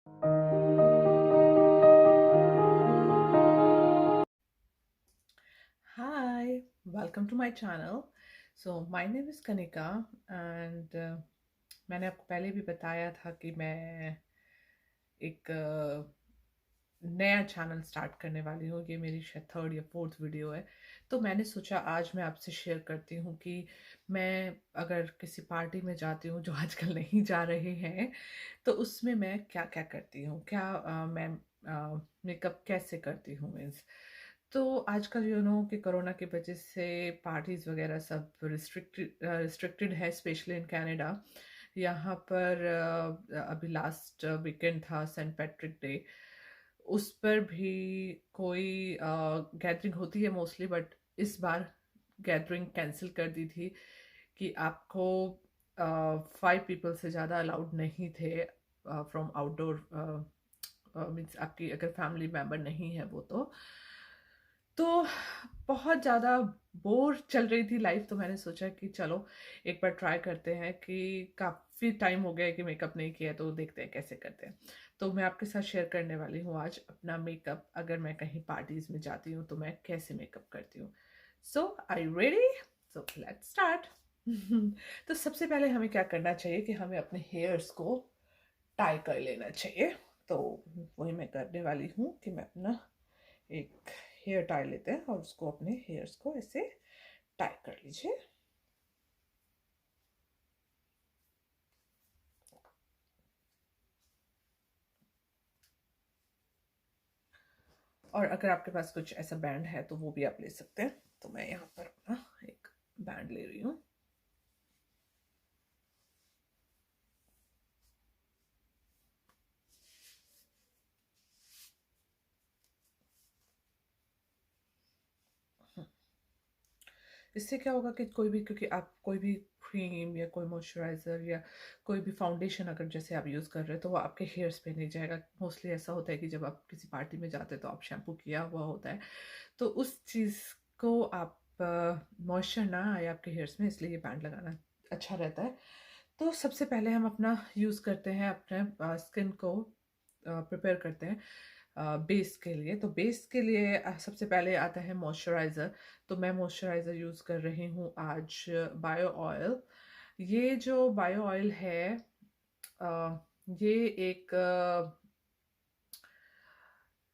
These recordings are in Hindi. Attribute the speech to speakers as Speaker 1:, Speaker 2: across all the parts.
Speaker 1: Hi, welcome to my channel. So my name is Kanika and मैंने आपको पहले भी बताया था कि मैं एक नया चैनल स्टार्ट करने वाली हूँ। ये मेरी शायद थर्ड या फोर्थ वीडियो है। तो मैंने सोचा आज मैं आपसे शेयर करती हूँ कि मैं अगर किसी पार्टी में जाती हूँ जो आजकल नहीं जा रहे हैं, तो उसमें मैं क्या क्या करती हूँ, क्या मैं मेकअप कैसे करती हूँ मीन्स। तो आजकल कि कोरोना की वजह से पार्टीज वगैरह सब रिस्ट्रिक्टेड है, स्पेशली इन कनाडा। यहाँ पर अभी लास्ट वीकेंड था सेंट पैट्रिक डे। उस पर भी कोई गैदरिंग होती है मोस्टली, बट इस बार गैदरिंग कैंसिल कर दी थी कि आपको 5 पीपल से ज़्यादा अलाउड नहीं थे फ्रॉम आउटडोर। मीन्स आपकी अगर फैमिली मेम्बर नहीं है वो तो बहुत ज़्यादा बोर चल रही थी लाइफ। तो मैंने सोचा कि चलो एक बार ट्राई करते हैं कि काफ़ी टाइम हो गया है कि मेकअप नहीं किया, तो देखते हैं कैसे करते हैं। तो मैं आपके साथ शेयर करने वाली हूँ आज अपना मेकअप, अगर मैं कहीं पार्टीज में जाती हूँ तो मैं कैसे मेकअप करती हूँ। So I ready, so let's start. तो सबसे पहले हमें क्या करना चाहिए कि हमें अपने हेयर्स को टाई कर लेना चाहिए। तो वही मैं करने वाली हूँ कि मैं अपना एक हेयर टाई लेते हैं और उसको अपने हेयर्स को ऐसे टाई कर लीजिए। और अगर आपके पास कुछ ऐसा बैंड है तो वो भी आप ले सकते हैं। तो मैं यहाँ पर अपना एक बैंड ले रही हूँ। इससे क्या होगा कि कोई भी, क्योंकि आप कोई भी क्रीम या कोई मॉइस्चराइज़र या कोई भी फाउंडेशन अगर जैसे आप यूज़ कर रहे हो तो वो आपके हेयर्स पे नहीं जाएगा। मोस्टली ऐसा होता है कि जब आप किसी पार्टी में जाते हैं तो आप शैम्पू किया हुआ होता है, तो उस चीज़ को आप मॉइस्चर ना आए आपके हेयर्स में, इसलिए ये बैंड लगाना अच्छा रहता है। तो सबसे पहले हम अपना यूज़ करते हैं, अपने स्किन को प्रिपेयर करते हैं बेस के लिए। तो बेस के लिए सबसे पहले आता है मॉइस्चराइज़र। तो मैं मॉइस्चराइज़र यूज़ कर रही हूँ आज बायो ऑयल। ये जो बायो ऑयल है ये एक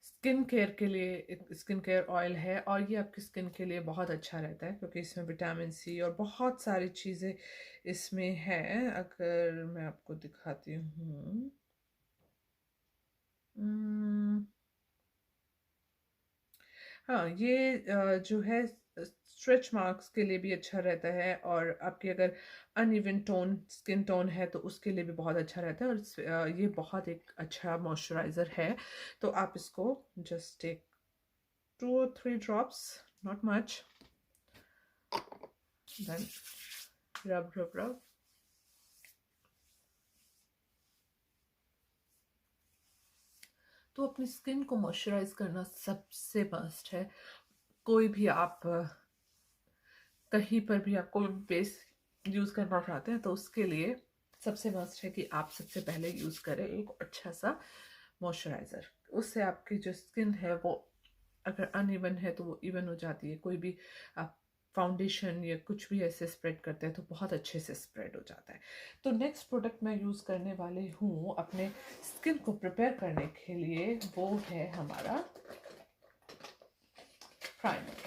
Speaker 1: स्किन केयर के लिए एक स्किन केयर ऑयल है, और ये आपकी स्किन के लिए बहुत अच्छा रहता है क्योंकि इसमें विटामिन सी और बहुत सारी चीज़ें इसमें है। अगर मैं आपको दिखाती हूँ, उम्म, हाँ, ये जो है स्ट्रेच मार्क्स के लिए भी अच्छा रहता है, और आपकी अगर अनइवन टोन स्किन टोन है तो उसके लिए भी बहुत अच्छा रहता है। और ये बहुत एक अच्छा मॉइस्चराइज़र है। तो आप इसको just take 2 or 3 drops, not much, then rub. तो अपनी स्किन को मॉइस्चराइज करना सबसे मस्ट है। कोई भी आप कहीं पर भी आप कोई बेस यूज़ करना चाहते हैं तो उसके लिए सबसे मस्ट है कि आप सबसे पहले यूज़ करें एक अच्छा सा मॉइस्चराइज़र। उससे आपकी जो स्किन है वो अगर अनइवन है तो वो इवन हो जाती है। कोई भी आप फाउंडेशन या कुछ भी ऐसे स्प्रेड करते हैं तो बहुत अच्छे से स्प्रेड हो जाता है। तो नेक्स्ट प्रोडक्ट मैं यूज़ करने वाली हूँ अपने स्किन को प्रिपेयर करने के लिए, वो है हमारा प्राइमर।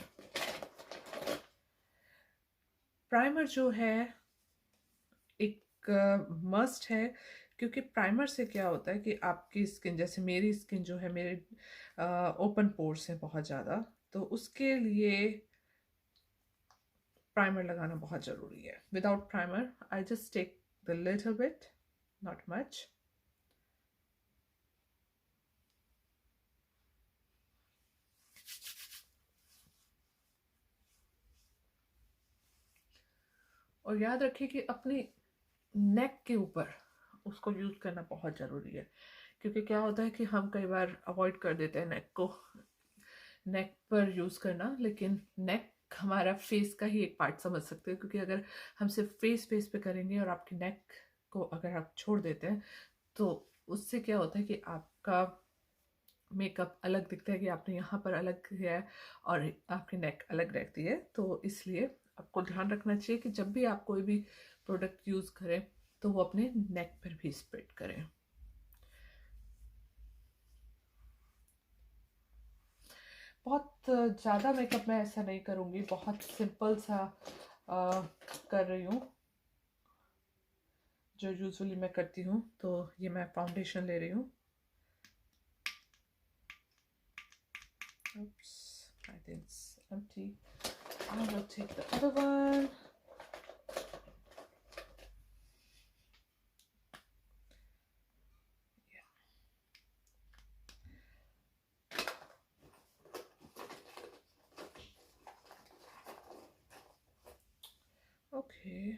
Speaker 1: प्राइमर जो है एक मस्ट है, क्योंकि प्राइमर से क्या होता है कि आपकी स्किन, जैसे मेरी स्किन जो है, मेरे ओपन पोर्स हैं बहुत ज़्यादा, तो उसके लिए प्राइमर लगाना बहुत ज़रूरी है। Without primer I just take the little bit, not much. और याद रखिए कि अपनी नेक के ऊपर उसको यूज़ करना बहुत ज़रूरी है, क्योंकि क्या होता है कि हम कई बार अवॉइड कर देते हैं नेक को, नेक पर यूज़ करना। लेकिन नेक हमारा फेस का ही एक पार्ट समझ सकते हो, क्योंकि अगर हम सिर्फ फेस पे करेंगे और आपकी नेक को अगर आप छोड़ देते हैं तो उससे क्या होता है कि आपका मेकअप अलग दिखता है, कि आपने यहाँ पर अलग किया है और आपकी नेक अलग रहती है। तो इसलिए आपको ध्यान रखना चाहिए कि जब भी आप कोई भी प्रोडक्ट यूज़ करें तो वो अपने नेक पर भी स्प्रेड करें। बहुत ज़्यादा मेकअप मैं ऐसा नहीं करूँगी, बहुत सिंपल सा कर रही हूँ जो यूजुअली मैं करती हूँ। तो ये मैं फाउंडेशन ले रही हूँ। Oops, I think it's empty. I will take the other one. Okay.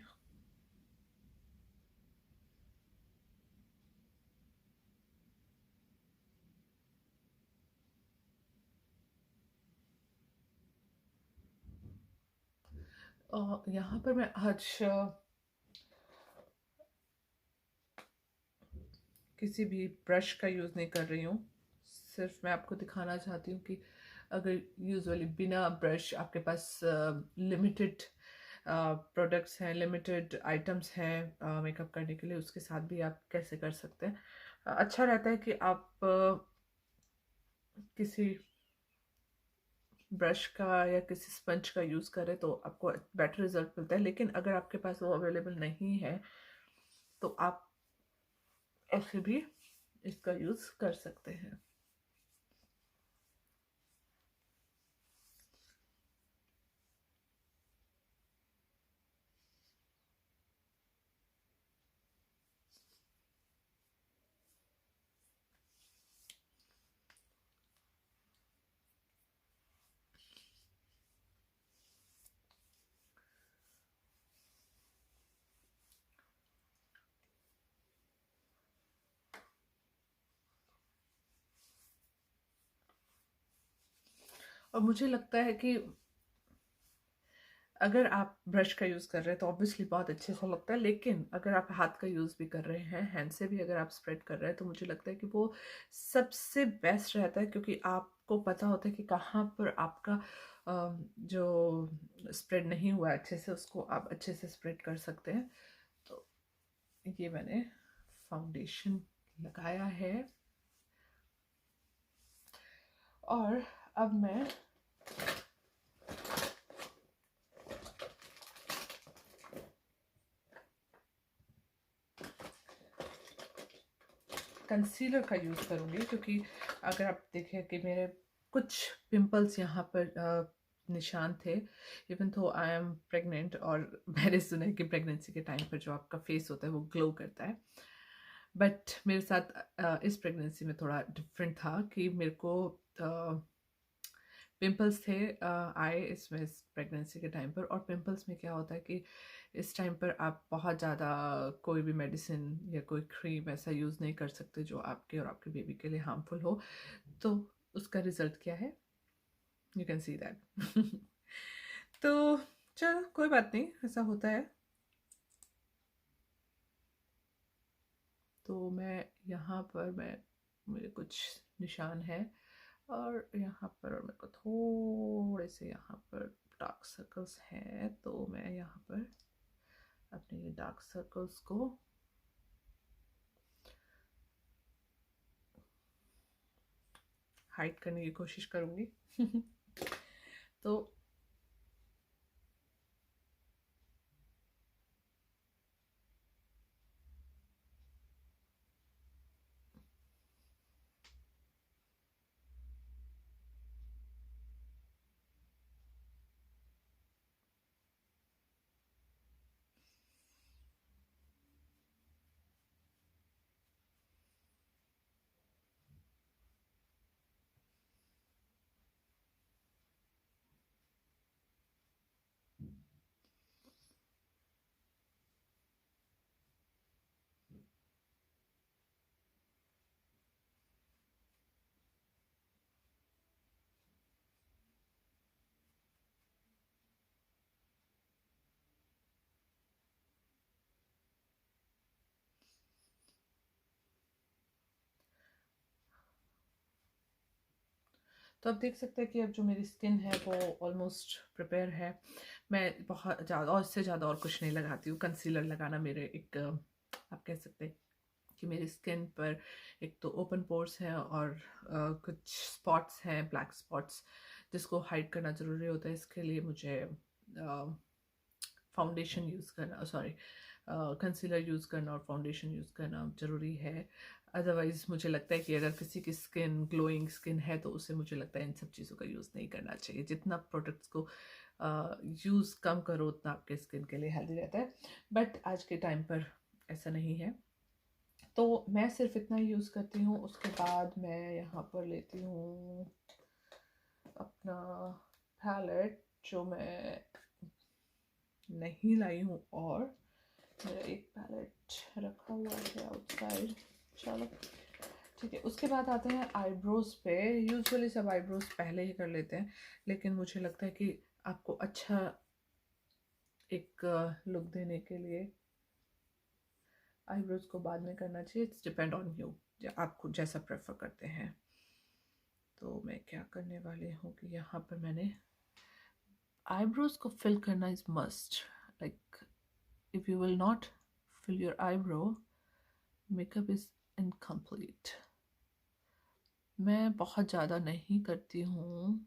Speaker 1: यहाँ पर मैं आज किसी भी ब्रश का यूज़ नहीं कर रही हूँ। सिर्फ मैं आपको दिखाना चाहती हूँ कि अगर यूजुअली बिना ब्रश आपके पास लिमिटेड प्रोडक्ट्स हैं, लिमिटेड आइटम्स हैं मेकअप करने के लिए, उसके साथ भी आप कैसे कर सकते हैं। अच्छा रहता है कि आप किसी ब्रश का या किसी स्पंज का यूज़ करें तो आपको बेटर रिजल्ट मिलता है। लेकिन अगर आपके पास वो अवेलेबल नहीं है तो आप ऐसे भी इसका यूज़ कर सकते हैं। और मुझे लगता है कि अगर आप ब्रश का यूज़ कर रहे हैं तो ऑब्वियसली बहुत अच्छे से लगता है, लेकिन अगर आप हाथ का यूज़ भी कर रहे हैं, हैंड से भी अगर आप स्प्रेड कर रहे हैं, तो मुझे लगता है कि वो सबसे बेस्ट रहता है, क्योंकि आपको पता होता है कि कहाँ पर आपका जो स्प्रेड नहीं हुआ है अच्छे से, उसको आप अच्छे से स्प्रेड कर सकते हैं। तो ये मैंने फाउंडेशन लगाया है और अब मैं कंसीलर का यूज़ करूँगी, क्योंकि अगर आप देखें कि मेरे कुछ पिंपल्स यहाँ पर निशान थे, इवन तो आई एम प्रेग्नेंट, और मैंने सुना है कि प्रेगनेंसी के टाइम पर जो आपका फेस होता है वो ग्लो करता है। बट मेरे साथ इस प्रेगनेंसी में थोड़ा डिफरेंट था कि मेरे को पिंपल्स थे आए इसमें इस प्रेगनेंसी के टाइम पर। और पिंपल्स में क्या होता है कि इस टाइम पर आप बहुत ज़्यादा कोई भी मेडिसिन या कोई क्रीम ऐसा यूज़ नहीं कर सकते जो आपके और आपके बेबी के लिए हार्मफुल हो। तो उसका रिजल्ट क्या है, यू कैन सी दैट। तो चलो कोई बात नहीं, ऐसा होता है। तो मैं यहाँ पर मेरे कुछ निशान हैं और यहाँ पर, और मेरे को थोड़े से यहाँ पर डार्क सर्कल्स हैं, तो मैं यहाँ पर अपने ये डार्क सर्कल्स को हाइड करने की कोशिश करूँगी। तो तो आप देख सकते हैं कि अब जो मेरी स्किन है वो ऑलमोस्ट प्रिपेयर है। मैं बहुत ज़्यादा और इससे ज़्यादा और कुछ नहीं लगाती हूँ। कंसीलर लगाना मेरे एक आप कह सकते हैं कि मेरी स्किन पर एक तो ओपन पोर्स हैं और कुछ स्पॉट्स हैं, ब्लैक स्पॉट्स, जिसको हाइड करना ज़रूरी होता है। इसके लिए मुझे फाउंडेशन यूज़ करना, सॉरी, कंसीलर यूज़ करना और फाउंडेशन यूज़ करना ज़रूरी है। अदरवाइज़ मुझे लगता है कि अगर किसी की स्किन ग्लोइंग स्किन है तो उसे मुझे लगता है इन सब चीज़ों का यूज़ नहीं करना चाहिए। जितना प्रोडक्ट्स को यूज़ कम करो उतना आपके स्किन के लिए हेल्दी रहता है। बट आज के टाइम पर ऐसा नहीं है, तो मैं सिर्फ इतना ही यूज़ करती हूँ। उसके बाद मैं यहाँ पर लेती हूँ अपना पैलेट, जो मैं नहीं लाई हूँ, और मेरा एक पैलेट रखा हुआ है आउटसाइड। चलो ठीक है। उसके बाद आते हैं आईब्रोज पे। यूजुअली सब आईब्रोज पहले ही कर लेते हैं, लेकिन मुझे लगता है कि आपको अच्छा एक लुक देने के लिए आईब्रोज को बाद में करना चाहिए। इट्स डिपेंड ऑन यू, आपको जैसा प्रेफर करते हैं। तो मैं क्या करने वाली हूँ कि यहाँ पर मैंने आईब्रोज को फिल करना is must. Like if you will not fill your eyebrow, makeup is incomplete. मैं बहुत ज़्यादा नहीं करती हूँ।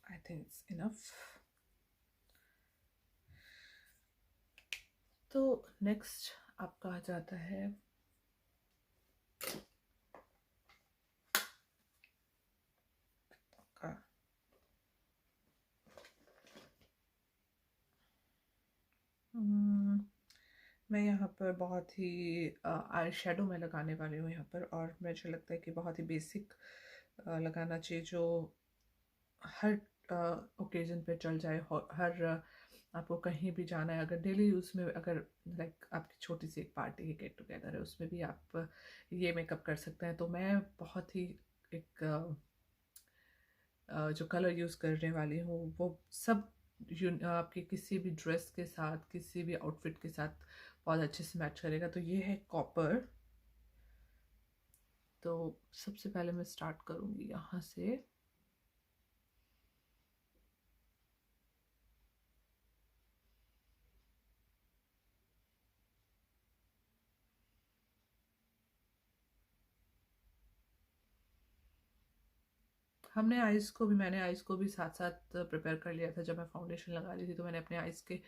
Speaker 1: I think it's enough. तो नेक्स्ट आपका आ जाता है का मैं यहाँ पर बहुत ही आई शेडो में लगाने वाली हूँ यहाँ पर, और मुझे लगता है कि बहुत ही बेसिक लगाना चाहिए, जो हर ओकेजन पे चल जाए। हर आपको कहीं भी जाना है, अगर डेली यूज़ में, अगर लाइक आपकी छोटी सी एक पार्टी है, गेट टुगेदर है, उसमें भी आप ये मेकअप कर सकते हैं। तो मैं बहुत ही एक जो कलर यूज़ करने वाली हूँ वो सब आपके किसी भी ड्रेस के साथ, किसी भी आउटफिट के साथ बहुत अच्छे से मैच करेगा। तो ये है कॉपर। तो सबसे पहले मैं स्टार्ट करूँगी यहाँ से। मैंने आइज़ को भी साथ साथ प्रिपेयर कर लिया था। जब मैं फाउंडेशन लगा रही थी तो मैंने अपने आइज़ के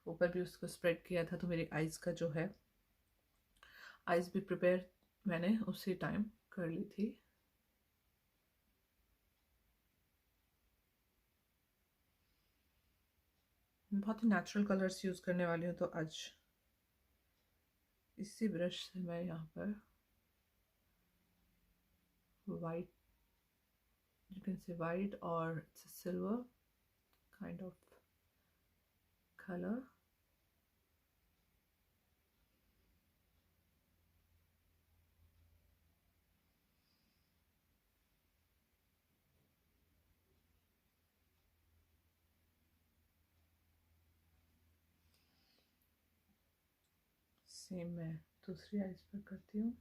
Speaker 1: ऊपर भी उसको स्प्रेड किया था। तो मेरी आइज़ का जो है, आइज़ भी प्रिपेयर मैंने उसी टाइम कर ली थी। बहुत ही नेचुरल कलर्स यूज़ करने वाली हूँ, तो आज इसी ब्रश से मैं यहाँ पर white, you can say white, or it's a silver kind of color. Same मैं दूसरी आइज पर करती हूँ।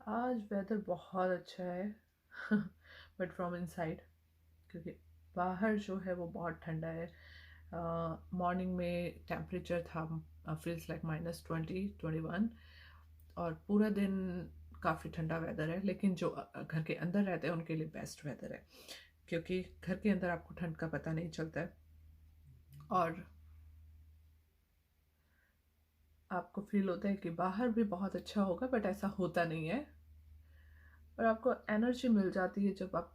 Speaker 1: आज वेदर बहुत अच्छा है बट फ्रॉम इनसाइड, क्योंकि बाहर जो है वो बहुत ठंडा है। मॉर्निंग में टेम्परेचर था फील्स लाइक -20, -21, और पूरा दिन काफ़ी ठंडा वेदर है। लेकिन जो घर के अंदर रहते हैं उनके लिए बेस्ट वेदर है, क्योंकि घर के अंदर आपको ठंड का पता नहीं चलता है। और आपको फील होता है कि बाहर भी बहुत अच्छा होगा, बट ऐसा होता नहीं है। और आपको एनर्जी मिल जाती है जब आप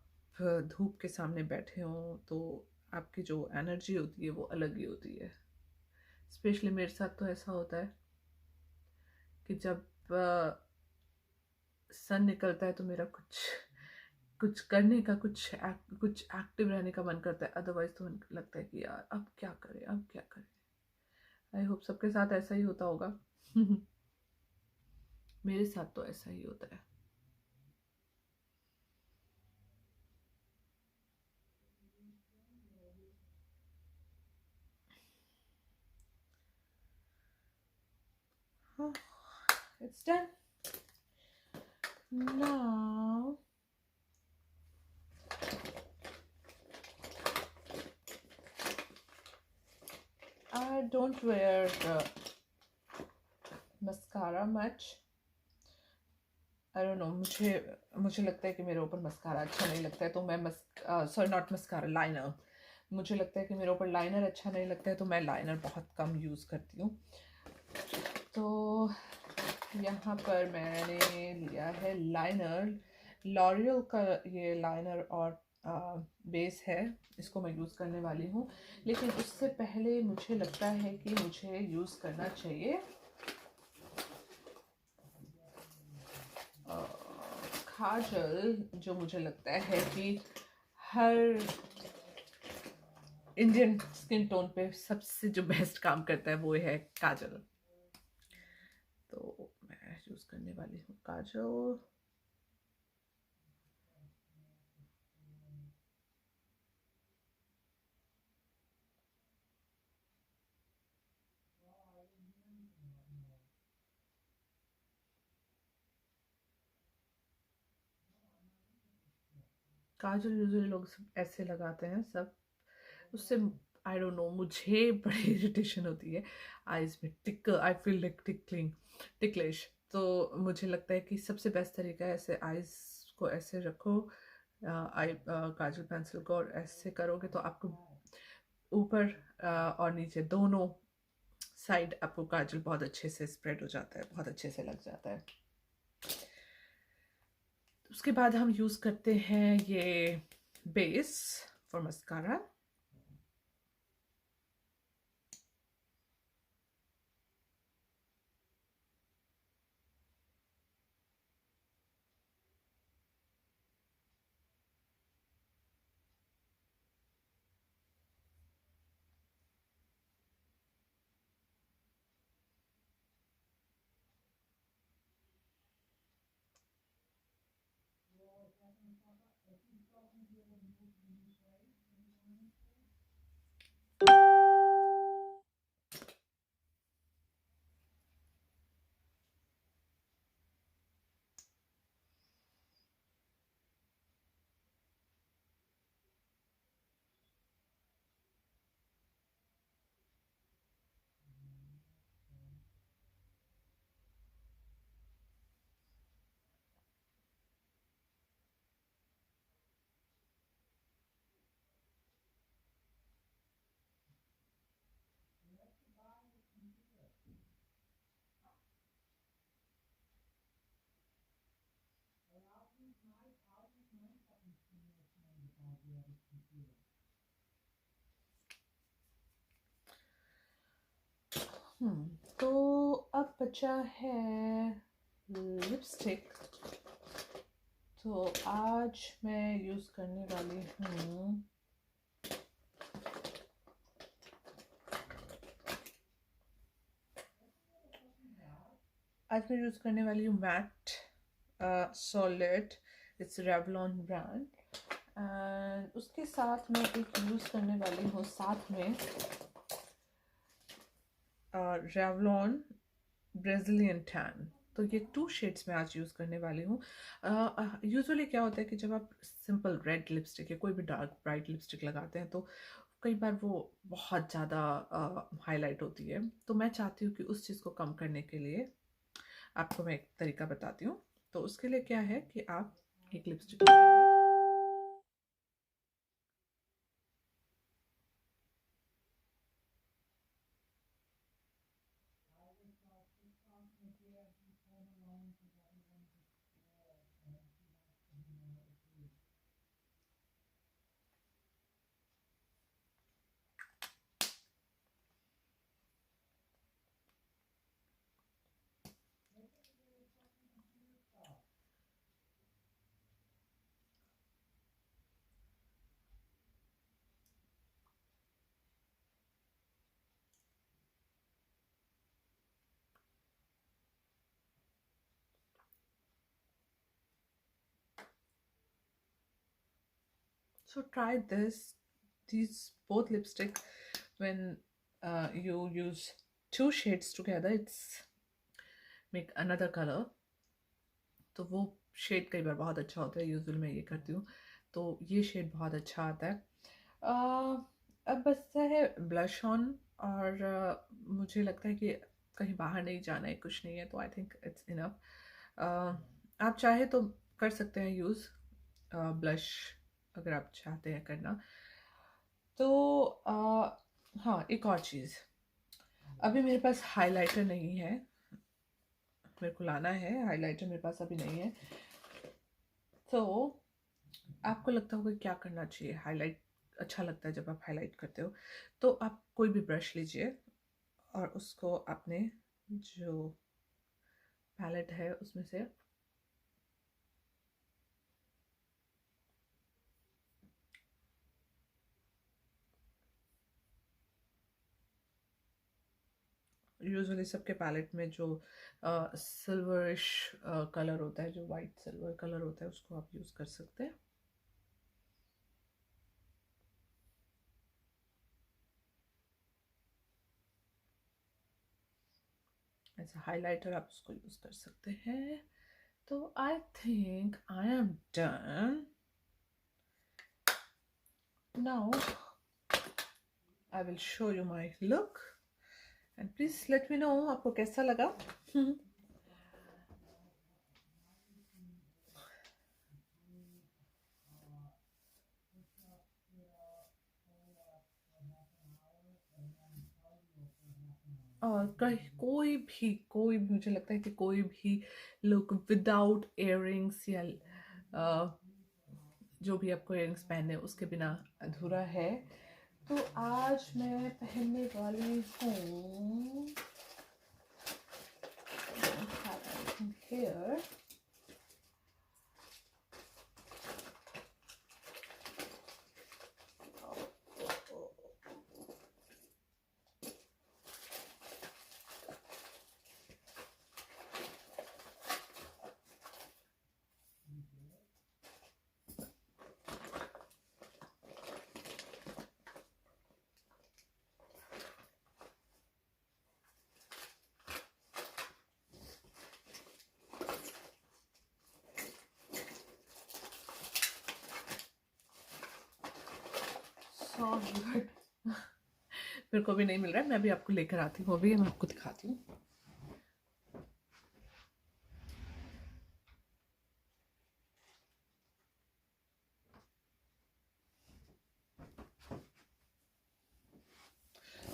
Speaker 1: धूप के सामने बैठे हों, तो आपकी जो एनर्जी होती है वो अलग ही होती है। स्पेशली मेरे साथ तो ऐसा होता है कि जब सन निकलता है तो मेरा कुछ कुछ करने का, कुछ एक्टिव रहने का मन करता है। अदरवाइज तो मन लगता है कि यार अब क्या करें, अब क्या करें। आई होप सबके साथ ऐसा ही होता होगा। मेरे साथ तो ऐसा ही होता है। हाँ, it's done. Now I don't wear mascara much. I don't know, मुझे लगता है कि मेरे ऊपर मस्कारा अच्छा नहीं लगता है, तो मैं सॉरी नॉट मस्कारा, लाइनर। मुझे लगता है कि मेरे ऊपर लाइनर अच्छा नहीं लगता है, तो मैं लाइनर बहुत कम यूज़ करती हूँ। तो यहाँ पर मैंने लिया है लाइनर, लॉरियल का ये लाइनर और बेस है। इसको मैं यूज़ करने वाली हूँ, लेकिन उससे पहले मुझे लगता है कि मुझे यूज़ करना चाहिए काजल, जो मुझे लगता है कि हर इंडियन स्किन टोन पे सबसे जो बेस्ट काम करता है वो है काजल। तो मैं यूज़ करने वाली हूँ काजल। काजल यूजुअली लोग सब ऐसे लगाते हैं सब, उससे आई डोंट नो, मुझे बड़ी इरिटेशन होती है आईज में। I feel like ticklish. तो मुझे लगता है कि सबसे बेस्ट तरीका है, ऐसे आईज को ऐसे रखो, काजल पेंसिल को, और ऐसे करोगे तो आपको ऊपर और नीचे दोनों साइड आपको काजल बहुत अच्छे से स्प्रेड हो जाता है, बहुत अच्छे से लग जाता है। उसके बाद हम यूज़ करते हैं ये बेस फॉर मस्कारा। तो अब बचा है लिपस्टिक। तो आज मैं यूज़ करने वाली हूँ matte solid, it's Revlon brand. And उसके साथ मैं एक यूज़ करने वाली हूँ साथ में रेवलॉन ब्राज़िलियन टैन। तो ये 2 शेड्स मैं आज यूज़ करने वाली हूँ। यूजुअली क्या होता है कि जब आप सिंपल रेड लिपस्टिक या कोई भी डार्क ब्राइट लिपस्टिक लगाते हैं तो कई बार वो बहुत ज़्यादा हाईलाइट होती है। तो मैं चाहती हूँ कि उस चीज़ को कम करने के लिए आपको मैं एक तरीका बताती हूँ। तो उसके लिए क्या है कि आप एक lipstick So try these both lipstick. When you use two shades together, it's make another color. तो वो शेड कई बार बहुत अच्छा होता है, यूजुअल मैं ये करती हूँ, तो ये शेड बहुत अच्छा आता है। अब बचता है ब्लश ऑन, और मुझे लगता है कि कहीं बाहर नहीं जाना है, कुछ नहीं है, तो आई थिंक इट्स इनफ। आप चाहे तो कर सकते हैं यूज़ ब्लश, अगर आप चाहते हैं करना तो। हाँ, एक और चीज़, अभी मेरे पास हाइलाइटर नहीं है, मेरे को लाना है हाइलाइटर, मेरे पास अभी नहीं है। तो आपको लगता होगा क्या करना चाहिए, हाईलाइट अच्छा लगता है जब आप हाईलाइट करते हो, तो आप कोई भी ब्रश लीजिए और उसको अपने जो पैलेट है उसमें से यूजुअली सबके पैलेट में जो सिल्वरिश कलर होता है, जो वाइट सिल्वर कलर होता है, उसको आप यूज़ कर सकते हैं। एज अ हाइलाइटर आप उसको यूज़ कर सकते हैं। तो I think I am done now. I will show you my look and please let me know आपको कैसा लगा। और कोई भी मुझे लगता है कि कोई भी लुक विदाउट इयररिंग्स या जो भी आपको इयररिंग्स पहनने उसके बिना अधूरा है। तो आज मैं पहनने वाली हूँ हेयर, मेरे को भी नहीं मिल रहा है, मैं भी आपको लेकर आती हूँ, अभी मैं आपको दिखाती हूँ।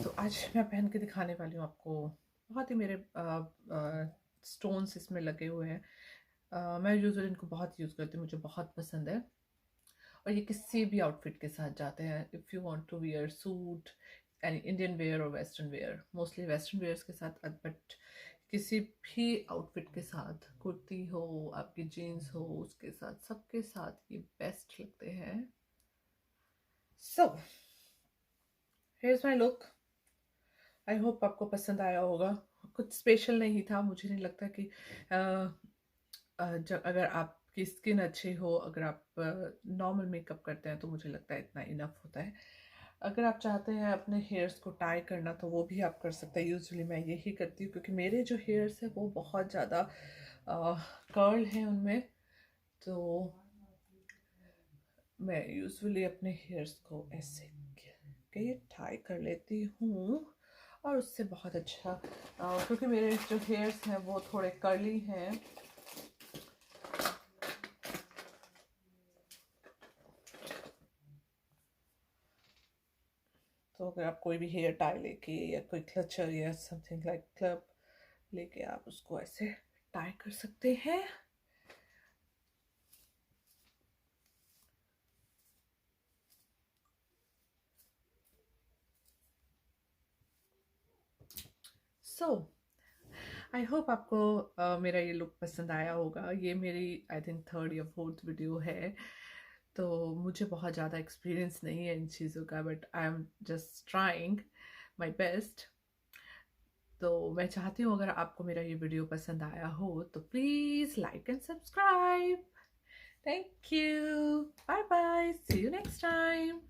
Speaker 1: तो आज मैं पहन के दिखाने वाली हूँ आपको, बहुत ही मेरे स्टोन्स इसमें लगे हुए हैं। मैं यूजुअली इनको बहुत यूज़ करती हूँ, मुझे बहुत पसंद है, और ये किसी भी आउटफिट के साथ जाते हैं। If you want to wear suit, any Indian wear और western wear, mostly western wears के साथ, बट किसी भी आउटफिट के साथ, कुर्ती हो, आपकी जीन्स हो, उसके साथ, सबके साथ ये बेस्ट लगते हैं। So here's my look, I hope आपको पसंद आया होगा। कुछ स्पेशल नहीं था, मुझे नहीं लगता कि जब अगर आपकी स्किन अच्छी हो, अगर आप नॉर्मल मेकअप करते हैं, तो मुझे लगता है इतना इनफ होता है। अगर आप चाहते हैं अपने हेयर्स को टाई करना, तो वो भी आप कर सकते हैं। यूजुअली मैं यही करती हूँ, क्योंकि मेरे जो हेयर्स है वो बहुत ज़्यादा कर्ल हैं उनमें, तो मैं यूजुअली अपने हेयर्स को ऐसे के टाई कर लेती हूँ, और उससे बहुत अच्छा, क्योंकि मेरे जो हेयर्स हैं वो थोड़े कर्ली हैं, तो अगर आप कोई भी हेयर टाई लेके या कोई क्लचर या समथिंग लाइक क्लिप लेके आप उसको ऐसे टाई कर सकते हैं। सो आई होप आपको मेरा ये लुक पसंद आया होगा। ये मेरी आई थिंक थर्ड या फोर्थ वीडियो है, तो मुझे बहुत ज़्यादा एक्सपीरियंस नहीं है इन चीज़ों का, but I am just trying my best. तो मैं चाहती हूँ अगर आपको मेरा ये वीडियो पसंद आया हो तो please like and subscribe. Thank you. Bye bye. See you next time.